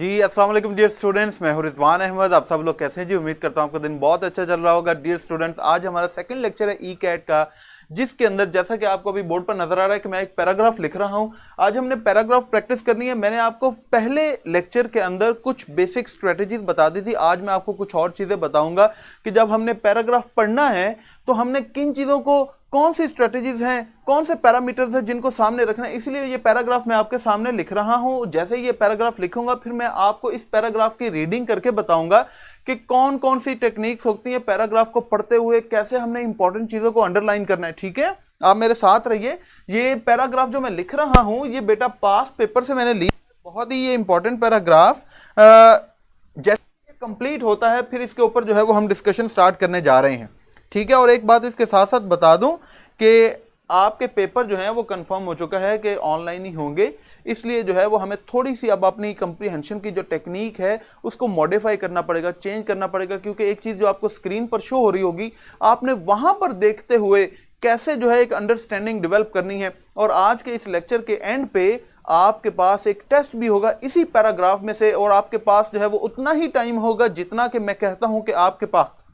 जी अस्सलाम वालेकुम dear students, मैं हूं रिजवान अहमद। आप सब लोग कैसे हैं जी? उम्मीद करता हूं आपका दिन बहुत अच्छा चल रहा होगा। डियर स्टूडेंट्स, आज हमारा सेकंड लेक्चर है ई कैट का, जिसके अंदर जैसा कि आपको अभी बोर्ड पर नजर आ रहा है कि मैं एक पैराग्राफ लिख रहा हूं। आज हमने पैराग्राफ प्रैक्टिस करनी है। मैंने आपको पहले लेक्चर के अंदर कुछ बेसिक स्ट्रेटेजीज बता दी थी। आज मैं आपको कुछ और चीजें बताऊंगा कि जब हमने पैराग्राफ पढ़ना है तो हमने किन चीजों को, कौन सी स्ट्रेटेजीज हैं, कौन से पैरामीटर्स हैं जिनको सामने रखना है। इसलिए ये पैराग्राफ मैं आपके सामने लिख रहा हूं। जैसे ही ये पैराग्राफ लिखूंगा फिर मैं आपको इस पैराग्राफ की रीडिंग करके बताऊंगा कि कौन कौन सी टेक्निक्स होती हैं पैराग्राफ को पढ़ते हुए, कैसे हमने इंपॉर्टेंट चीजों को अंडरलाइन करना है। ठीक है, आप मेरे साथ रहिए। ये पैराग्राफ जो मैं लिख रहा हूं ये बेटा पास पेपर से मैंने ली, बहुत ही ये इंपॉर्टेंट पैराग्राफ। जैसे कंप्लीट होता है फिर इसके ऊपर जो है वो हम डिस्कशन स्टार्ट करने जा रहे हैं। ठीक है, और एक बात इसके साथ साथ बता दूं कि आपके पेपर जो है वो कंफर्म हो चुका है कि ऑनलाइन ही होंगे। इसलिए जो है वो हमें थोड़ी सी अब अपनी कंप्रीहेंशन की जो टेक्निक है उसको मॉडिफाई करना पड़ेगा, चेंज करना पड़ेगा। क्योंकि एक चीज जो आपको स्क्रीन पर शो हो रही होगी, आपने वहां पर देखते हुए कैसे जो है एक अंडरस्टैंडिंग डेवलप करनी है। और आज के इस लेक्चर के एंड पे आपके पास एक टेस्ट भी होगा इसी पैराग्राफ में से, और आपके पास जो है वो उतना ही टाइम होगा जितना कि मैं कहता हूं कि आपके पास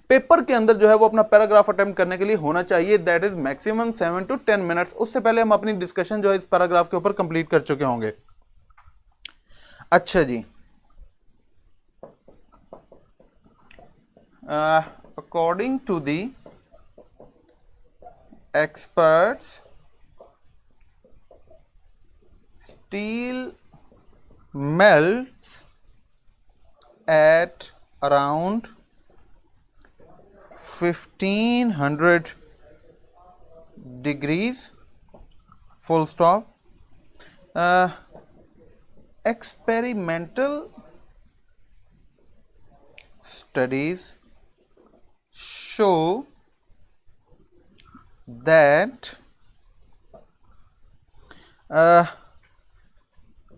पेपर के अंदर जो है वो अपना पैराग्राफ अटेम्प्ट करने के लिए होना चाहिए। That is maximum 7 to 10 minutes. उससे पहले हम अपनी डिस्कशन जो है इस पैराग्राफ के ऊपर कंप्लीट कर चुके होंगे। अच्छा जी, according to the experts, steel melts at around 1500 degrees, full stop. Experimental studies show that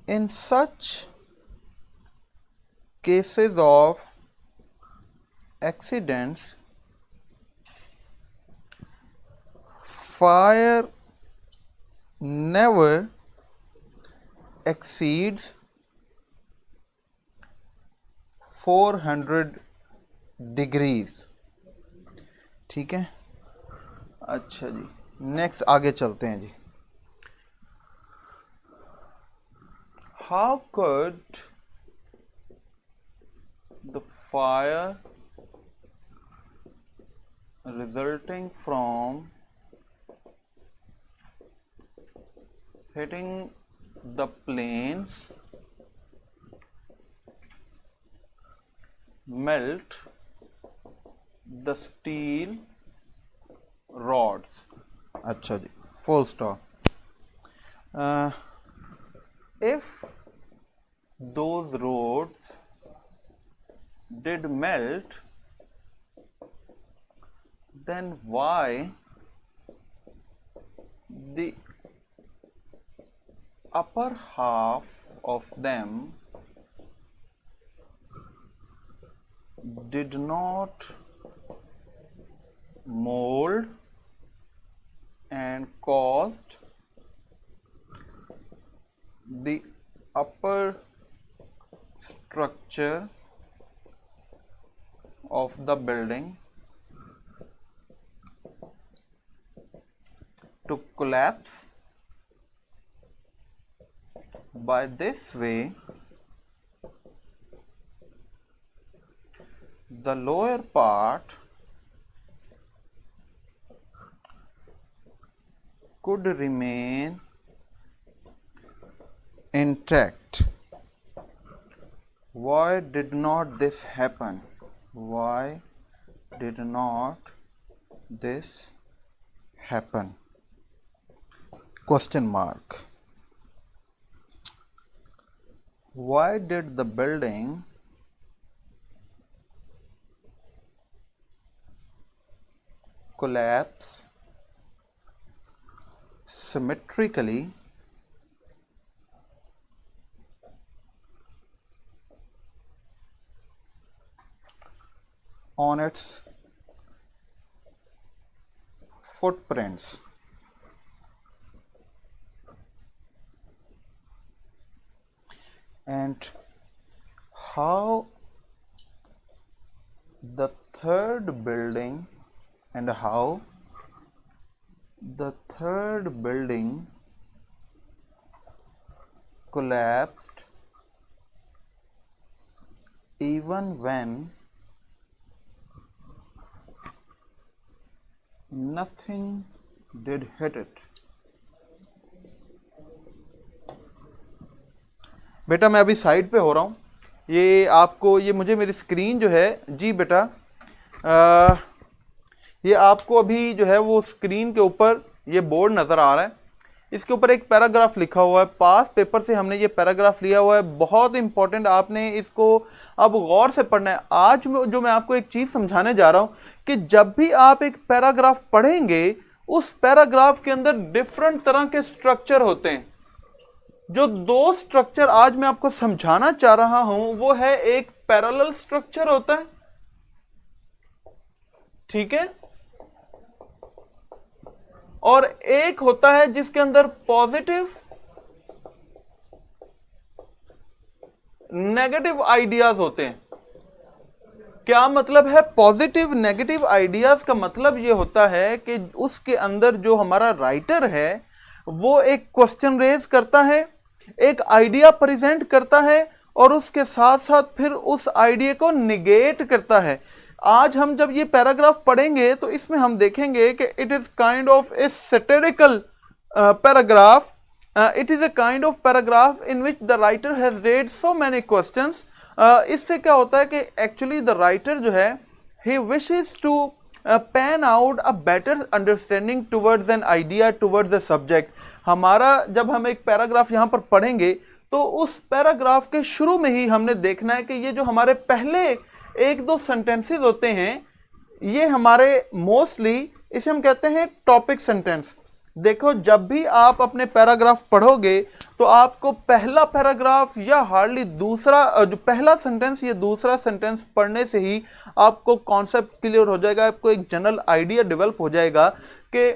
in such cases of accidents, fire never exceeds 400 degrees। ठीक है, अच्छा जी, नेक्स्ट आगे चलते हैं जी। How could the fire resulting from hitting the planes melt the steel rods? अच्छा जी, full stop. If those rods did melt, then why the upper half of them did not mold and caused the upper structure of the building to collapse? By this way, the lower part could remain intact. Why did not this happen? Why did not this happen? Question mark. Why did the building collapse symmetrically on its footprints? And how the third building and how the third building collapsed even when nothing did hit it। बेटा मैं अभी side पे हो रहा हूँ, ये आपको, ये मुझे मेरी स्क्रीन जो है जी बेटा, ये आपको अभी जो है वो स्क्रीन के ऊपर ये बोर्ड नज़र आ रहा है, इसके ऊपर एक पैराग्राफ लिखा हुआ है। पास पेपर से हमने ये पैराग्राफ लिया हुआ है, बहुत इंपॉर्टेंट, आपने इसको अब गौर से पढ़ना है। आज जो मैं आपको एक चीज़ समझाने जा रहा हूँ कि जब भी आप एक पैराग्राफ पढ़ेंगे उस पैराग्राफ के अंदर डिफरेंट तरह के स्ट्रक्चर होते हैं। जो दो स्ट्रक्चर आज मैं आपको समझाना चाह रहा हूं वो है, एक पैरेलल स्ट्रक्चर होता है, ठीक है, और एक होता है जिसके अंदर पॉजिटिव नेगेटिव आइडियाज होते हैं। क्या मतलब है पॉजिटिव नेगेटिव आइडियाज का? मतलब यह होता है कि उसके अंदर जो हमारा राइटर है वो एक क्वेश्चन रेज करता है, एक आइडिया प्रेजेंट करता है और उसके साथ साथ फिर उस आइडिया को निगेट करता है। आज हम जब ये पैराग्राफ पढ़ेंगे तो इसमें हम देखेंगे कि it is kind of a satirical paragraph, it is a kind of paragraph in which the writer has raised so many questions. इससे क्या होता है कि एक्चुअली द राइटर जो है he wishes to pen out a better understanding towards an idea, towards a subject. हमारा जब हम एक पैराग्राफ यहाँ पर पढ़ेंगे तो उस पैराग्राफ के शुरू में ही हमने देखना है कि ये जो हमारे पहले एक दो सेंटेंसेस होते हैं ये हमारे मोस्टली, इसे हम कहते हैं टॉपिक सेंटेंस। देखो जब भी आप अपने पैराग्राफ पढ़ोगे तो आपको पहला पैराग्राफ या हार्डली दूसरा, जो पहला सेंटेंस या दूसरा सेंटेंस पढ़ने से ही आपको कॉन्सेप्ट क्लियर हो जाएगा, आपको एक जनरल आइडिया डेवलप हो जाएगा कि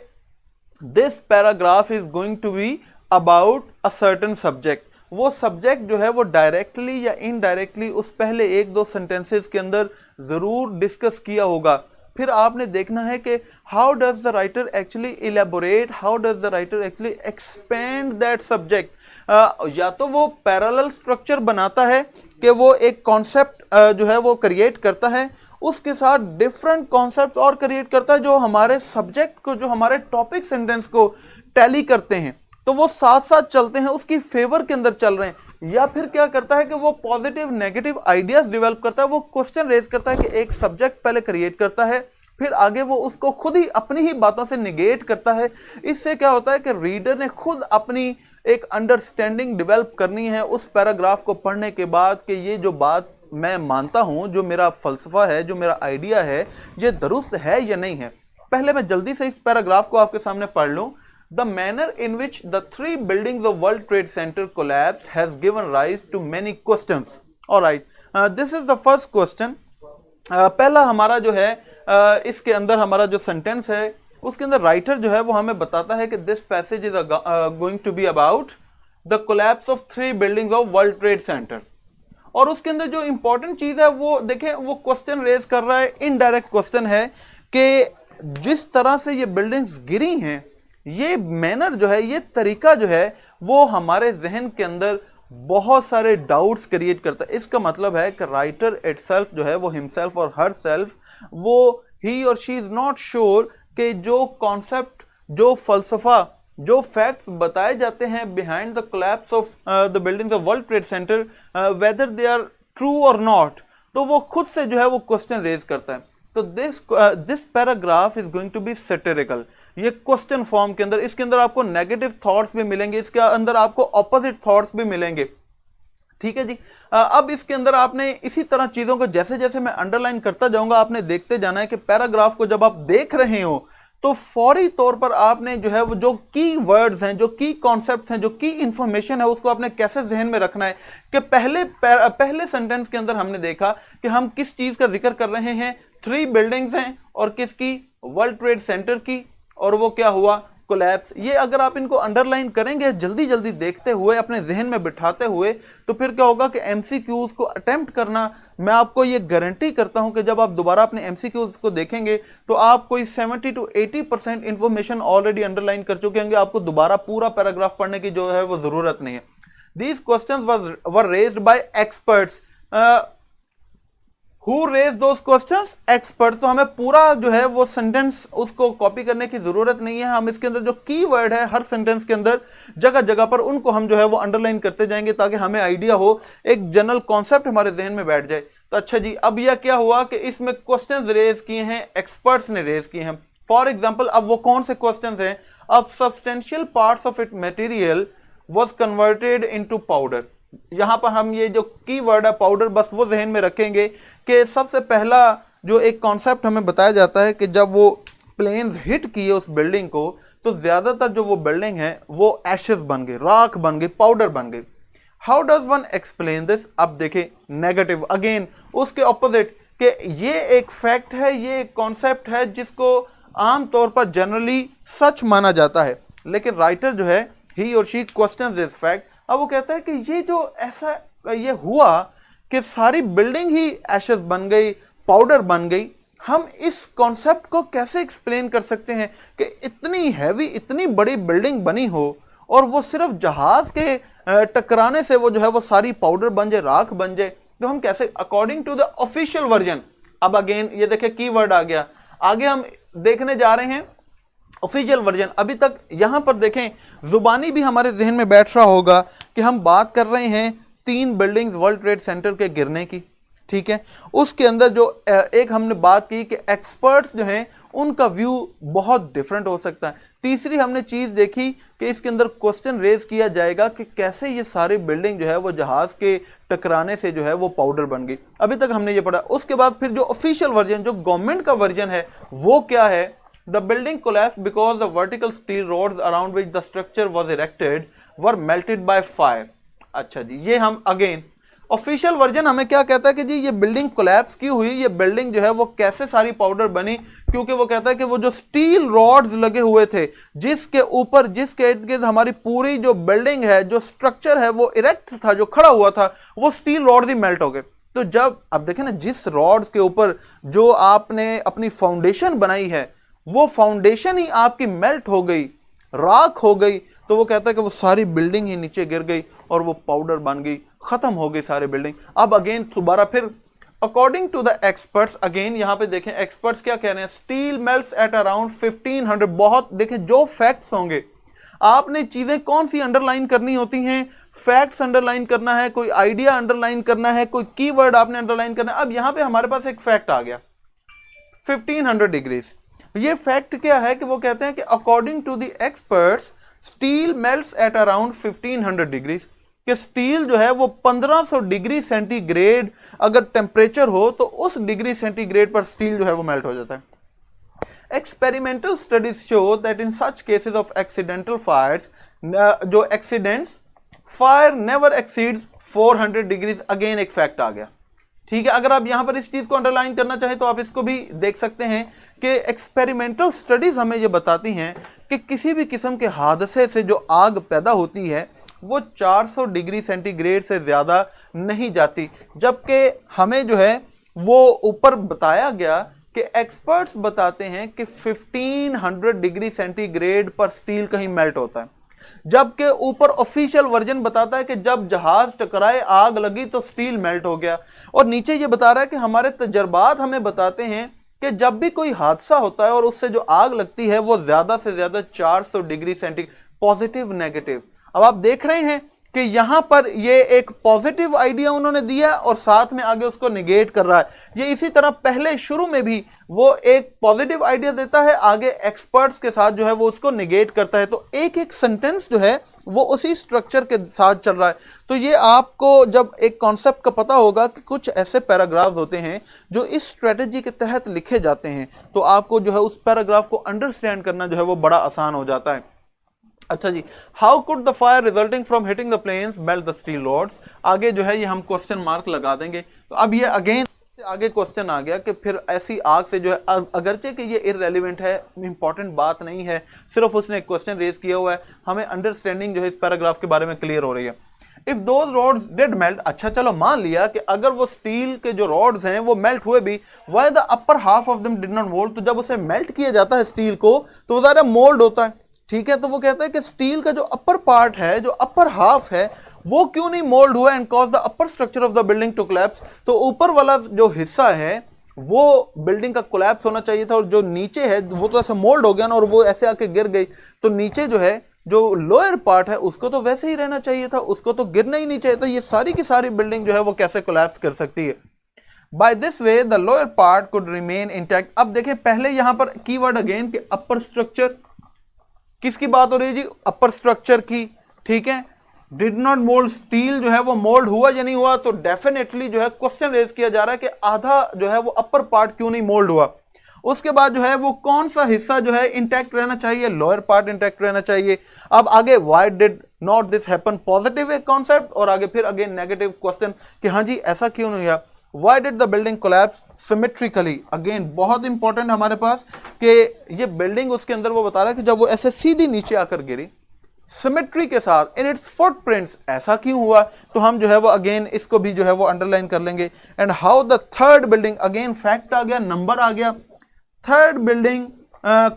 this paragraph is going to be about a certain subject. वो सब्जेक्ट जो है वो डायरेक्टली या इनडायरेक्टली उस पहले एक दो सेंटेंसेस के अंदर जरूर डिस्कस किया होगा। फिर आपने देखना है कि how does the writer actually elaborate, how does the writer actually expand that subject. या तो वो पैरेलल स्ट्रक्चर बनाता है कि वो एक कॉन्सेप्ट जो है वो क्रिएट करता है, उसके साथ डिफरेंट कॉन्सेप्ट और क्रिएट करता है जो हमारे सब्जेक्ट को, जो हमारे टॉपिक सेंटेंस को टैली करते हैं, तो वो साथ साथ चलते हैं, उसकी फेवर के अंदर चल रहे हैं। या फिर क्या करता है कि वो पॉजिटिव नेगेटिव आइडियाज डेवलप करता है, वो क्वेश्चन रेज करता है कि एक सब्जेक्ट पहले क्रिएट करता है, फिर आगे वो उसको खुद ही अपनी ही बातों से निगेट करता है। इससे क्या होता है कि रीडर ने खुद अपनी एक अंडरस्टैंडिंग डेवलप करनी है उस पैराग्राफ को पढ़ने के बाद कि ये जो बात मैं मानता हूं, जो मेरा फलसफा है, जो मेरा आइडिया है, ये दुरुस्त है या नहीं है। पहले मैं जल्दी से इस पैराग्राफ को आपके सामने पढ़ लूं। The manner in which the three buildings of World Trade Center collapsed has given rise to many questions. All right, this is the first question. पहला हमारा जो है इसके अंदर हमारा जो सेंटेंस है उसके अंदर राइटर जो है वो हमें बताता है कि this passage is going to be about the collapse of three buildings of World Trade Center. और उसके अंदर जो इंपॉर्टेंट चीज है वो देखें, वो क्वेश्चन रेज कर रहा है, इनडायरेक्ट क्वेश्चन है कि जिस तरह से ये बिल्डिंग्स गिरी हैं, ये मैनर जो है, ये तरीका जो है वो हमारे जहन के अंदर बहुत सारे डाउट्स क्रिएट करता है। इसका मतलब है कि राइटर इटसेल्फ जो है वो हिमसेल्फ और हर सेल्फ, वो ही और शी इज नॉट श्योर कि जो कॉन्सेप्ट, जो फलसफा, जो फैक्ट्स बताए जाते हैं behind the collapse of the buildings of World Trade Center, whether they are true और नॉट, तो वो खुद से जो है वो क्वेश्चन रेज करता है। तो this paragraph is going to be satirical. ये क्वेश्चन फॉर्म के अंदर, इसके अंदर आपको नेगेटिव थॉट्स भी मिलेंगे, इसके अंदर आपको ऑपोजिट थॉट्स भी मिलेंगे, ठीक है जी। अब इसके अंदर आपने इसी तरह चीजों को जैसे जैसे मैं अंडरलाइन करता जाऊंगा आपने देखते जाना है कि पैराग्राफ को जब आप देख रहे हो तो फौरी तौर पर आपने जो है वो जो की वर्ड्स हैं, जो की कॉन्सेप्ट्स हैं, जो की इंफॉर्मेशन है, उसको आपने कैसे जहन में रखना है कि पहले सेंटेंस के अंदर हमने देखा कि हम किस चीज का जिक्र कर रहे हैं, थ्री बिल्डिंग्स हैं और किसकी, वर्ल्ड ट्रेड सेंटर की, और वो क्या हुआ, कोलैप्स, ये अगर आप इनको अंडरलाइन करेंगे जल्दी जल्दी देखते हुए, अपने जहन में बिठाते हुए, तो फिर क्या होगा कि एमसीक्यूज को अटेम्प्ट करना, मैं आपको ये गारंटी करता हूं कि जब आप दोबारा अपने एमसीक्यूज को देखेंगे तो आप कोई 70 to 80% इंफॉर्मेशन ऑलरेडी अंडरलाइन कर चुके होंगे, आपको दोबारा पूरा पैराग्राफ पढ़ने की जो है वो जरूरत नहीं है। These questions were raised bye experts. Who raised those questions? Experts। तो हमें पूरा जो है वो सेंटेंस उसको कॉपी करने की जरूरत नहीं है, हम इसके अंदर जो कीवर्ड है हर सेंटेंस के अंदर जगह जगह पर उनको हम जो है वो अंडरलाइन करते जाएंगे ताकि हमें आइडिया हो, एक जनरल कॉन्सेप्ट हमारे जहन में बैठ जाए। तो अच्छा जी, अब यह क्या हुआ कि इसमें क्वेश्चंस रेज किए हैं, एक्सपर्ट्स ने रेज किए हैं। फॉर एग्जाम्पल, अब वो कौन से क्वेश्चंस हैं? अब substantial parts of it material was converted into powder. यहां पर हम ये जो कीवर्ड है पाउडर, बस वो जहन में रखेंगे कि सबसे पहला जो एक कॉन्सेप्ट हमें बताया जाता है कि जब वो प्लेन्स हिट किए उस बिल्डिंग को तो ज्यादातर जो वो बिल्डिंग है वो एशेस बन गए, राख बन गई, पाउडर बन गई। How does one explain this? अब देखे नेगेटिव, अगेन उसके ऑपोजिट, कि ये एक फैक्ट है, ये एक कॉन्सेप्ट है जिसको आमतौर पर जनरली सच माना जाता है, लेकिन राइटर जो है ही और शी क्वेश्चंस दिस फैक्ट। अब वो कहता है कि ये जो ऐसा ये हुआ कि सारी बिल्डिंग ही एशेस बन गई, पाउडर बन गई, हम इस कॉन्सेप्ट को कैसे एक्सप्लेन कर सकते हैं कि इतनी हैवी, इतनी बड़ी बिल्डिंग बनी हो और वो सिर्फ जहाज के टकराने से वो जो है वो सारी पाउडर बन जाए, राख बन जाए? तो हम कैसे, according to the official version. अब अगेन ये देखें कीवर्ड आ गया, आगे हम देखने जा रहे हैं ऑफिशियल वर्जन। अभी तक यहां पर देखें जुबानी भी हमारे जहन में बैठ रहा होगा कि हम बात कर रहे हैं 3 बिल्डिंग्स वर्ल्ड ट्रेड सेंटर के गिरने की, ठीक है। उसके अंदर जो एक हमने बात की कि एक्सपर्ट्स जो हैं उनका व्यू बहुत डिफरेंट हो सकता है। तीसरी हमने चीज देखी कि इसके अंदर क्वेश्चन रेज किया जाएगा कि कैसे ये सारी बिल्डिंग जो है वो जहाज के टकराने से जो है वो पाउडर बन गई। अभी तक हमने ये पढ़ा। उसके बाद फिर जो ऑफिशियल वर्जन, जो गवर्नमेंट का वर्जन है, वो क्या है? The building collapsed because the vertical steel rods around which the structure was erected were melted by fire। अच्छा जी, ये हम अगेन ऑफिशियल वर्जन हमें क्या कहता है कि जी ये बिल्डिंग कोलैप्स क्यों हुई, ये बिल्डिंग जो है वो कैसे सारी पाउडर बनी? क्योंकि वो कहता है कि वो जो स्टील रॉड्स लगे हुए थे जिसके ऊपर, जिसके इर्द गिर्द हमारी पूरी जो बिल्डिंग है, जो स्ट्रक्चर है वो इरेक्ट था, जो खड़ा हुआ था, वो स्टील रॉड्स ही मेल्ट हो गए। तो जब अब देखें ना, जिस रॉड्स के ऊपर जो आपने अपनी फाउंडेशन बनाई है वो फाउंडेशन ही आपकी मेल्ट हो गई, राख हो गई, तो वो कहता है कि वो सारी बिल्डिंग ही नीचे गिर गई और वो पाउडर बन गई, खत्म हो गई सारी बिल्डिंग। अब अगेन दोबारा फिर according to the experts, again यहां पे देखें एक्सपर्ट्स क्या कह रहे हैं, स्टील मेल्ट्स एट अराउंड 1500। बहुत देखें, जो फैक्ट्स होंगे, आपने चीजें कौन सी अंडरलाइन करनी होती हैं? फैक्ट्स अंडरलाइन करना है, कोई आइडिया अंडरलाइन करना है, कोई कीवर्ड आपने अंडरलाइन करना है। अब यहां पे हमारे पास एक फैक्ट आ गया 1500 डिग्रीज। ये फैक्ट क्या है कि वो कहते हैं कि according to the experts steel melts at around 1500 degrees, कि स्टील जो है वो 1500 डिग्री सेंटीग्रेड अगर टेम्परेचर हो तो उस डिग्री सेंटीग्रेड पर स्टील जो है वो मेल्ट हो जाता है। Experimental studies show that in such cases of accidental fires, जो accidents, fire never exceeds 400 degrees. Again एक फैक्ट आ गया, ठीक है। अगर आप यहां पर इस चीज को अंडरलाइन करना चाहें तो आप इसको भी देख सकते हैं कि एक्सपेरिमेंटल स्टडीज हमें यह बताती हैं कि किसी भी किस्म के हादसे से जो आग पैदा होती है वो 400 डिग्री सेंटीग्रेड से ज्यादा नहीं जाती, जबकि हमें जो है वो ऊपर बताया गया कि एक्सपर्ट्स बताते हैं कि 1500 डिग्री सेंटीग्रेड पर स्टील कहीं मेल्ट होता है, जबकि ऊपर ऑफिशियल वर्जन बताता है कि जब जहाज टकराए, आग लगी तो स्टील मेल्ट हो गया। और नीचे ये बता रहा है कि हमारे तजर्बात हमें बताते हैं कि जब भी कोई हादसा होता है और उससे जो आग लगती है वो ज्यादा से ज्यादा 400 डिग्री सेंटीग्रेड, पॉजिटिव नेगेटिव। अब आप देख रहे हैं कि यहां पर ये एक पॉजिटिव आइडिया उन्होंने दिया और साथ में आगे उसको निगेट कर रहा है। ये इसी तरह पहले शुरू में भी वो एक पॉजिटिव आइडिया देता है, आगे एक्सपर्ट्स के साथ जो है वो उसको निगेट करता है। तो एक एक सेंटेंस जो है वो उसी स्ट्रक्चर के साथ चल रहा है। तो ये आपको जब एक कॉन्सेप्ट का पता होगा कि कुछ ऐसे पैराग्राफ होते हैं जो इस स्ट्रेटेजी के तहत लिखे जाते हैं, तो आपको जो है उस पैराग्राफ को अंडरस्टैंड करना जो है वो बड़ा आसान हो जाता है। अच्छा जी, how could the fire resulting from hitting the planes melt the steel rods? आगे जो है ये हम क्वेश्चन मार्क लगा देंगे। तो अब ये अगेन आगे क्वेश्चन आ गया कि फिर ऐसी आग से जो है, अगरचे कि ये इररेलेवेंट है, इंपॉर्टेंट बात नहीं है, सिर्फ उसने एक क्वेश्चन रेज किया हुआ है, हमें अंडरस्टैंडिंग जो है इस पैराग्राफ के बारे में क्लियर हो रही है। If those rods did melt, अच्छा चलो मान लिया कि अगर वो स्टील के जो रॉड्स हैं वो मेल्ट हुए भी, why the upper half of them did not mould, तो जब उसे मेल्ट किया जाता है स्टील को तो वो ज़्यादा मोल्ड होता है, ठीक है। तो वो कहता है कि स्टील का जो अपर पार्ट है, जो अपर हाफ है, वो क्यों नहीं मोल्ड हुआ and cause the upper structure of the building to collapse, तो ऊपर वाला जो हिस्सा है वो बिल्डिंग का कोलैप्स होना चाहिए था, और जो नीचे है वो तो ऐसा मोल्ड हो गया ना, और वो ऐसे आके गिर गई, तो नीचे जो है जो लोअर पार्ट है उसको तो वैसे ही रहना चाहिए था, उसको तो गिरना ही नहीं चाहिए था। ये सारी की सारी बिल्डिंग जो है वो कैसे कोलैप्स कर सकती है। By this way the lower part could remain intact. अब देखिए पहले यहां पर कीवर्ड अगेन कि अपर स्ट्रक्चर, किसकी बात हो रही है जी, अपर स्ट्रक्चर की, ठीक है। डिड नॉट मोल्ड, स्टील जो है वो मोल्ड हुआ या नहीं हुआ, तो डेफिनेटली जो है क्वेश्चन रेज किया जा रहा है कि आधा जो है वो अपर पार्ट क्यों नहीं मोल्ड हुआ। उसके बाद जो है वो कौन सा हिस्सा जो है इंटैक्ट रहना चाहिए, लोअर पार्ट इंटैक्ट रहना चाहिए। अब आगे why did not this happen, positive एक कॉन्सेप्ट, और आगे फिर अगेन नेगेटिव क्वेश्चन कि हाँ जी ऐसा क्यों नहीं हुआ। Why did the building collapse symmetrically, again बहुत इंपॉर्टेंट हमारे पास कि ये बिल्डिंग उसके अंदर वो बता रहा है कि जब वो ऐसे सीधी नीचे आकर गिरी सिमेट्री के साथ इन इट्स फुटप्रिंट्स, ऐसा क्यों हुआ, तो हम जो है वो अगेन इसको भी जो है वो अंडरलाइन कर लेंगे। And how the third building, again fact आ गया, नंबर आ गया, third building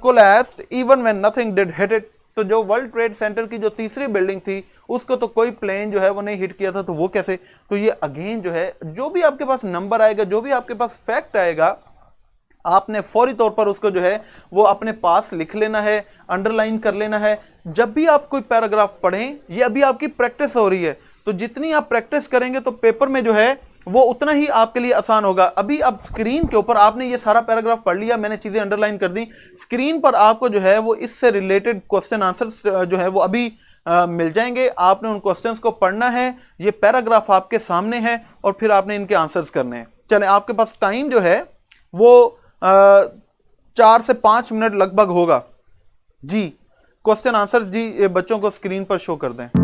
collapsed even when nothing did hit it, तो जो वर्ल्ड ट्रेड सेंटर की जो तीसरी बिल्डिंग थी उसको तो कोई प्लेन जो है वो नहीं हिट किया था, तो वो कैसे। तो ये अगेन जो है जो भी आपके पास नंबर आएगा, जो भी आपके पास फैक्ट आएगा, आपने फौरी तौर पर उसको जो है वो अपने पास लिख लेना है, अंडरलाइन कर लेना है। जब भी आप कोई पैराग्राफ पढ़ें, ये अभी आपकी प्रैक्टिस हो रही है, तो जितनी आप प्रैक्टिस करेंगे तो पेपर में जो है वो उतना ही आपके लिए आसान होगा। अभी अब स्क्रीन के ऊपर आपने ये सारा पैराग्राफ पढ़ लिया, मैंने चीजें अंडरलाइन कर दी, स्क्रीन पर आपको जो है वो इससे रिलेटेड क्वेश्चन आंसर्स जो है वो अभी मिल जाएंगे। आपने उन क्वेश्चंस को पढ़ना है, ये पैराग्राफ आपके सामने है, और फिर आपने इनके आंसर्स करने हैं। चलें, आपके पास टाइम जो है वो 4 से 5 मिनट लगभग होगा जी। क्वेश्चन आंसर्स जी बच्चों को स्क्रीन पर शो कर दें।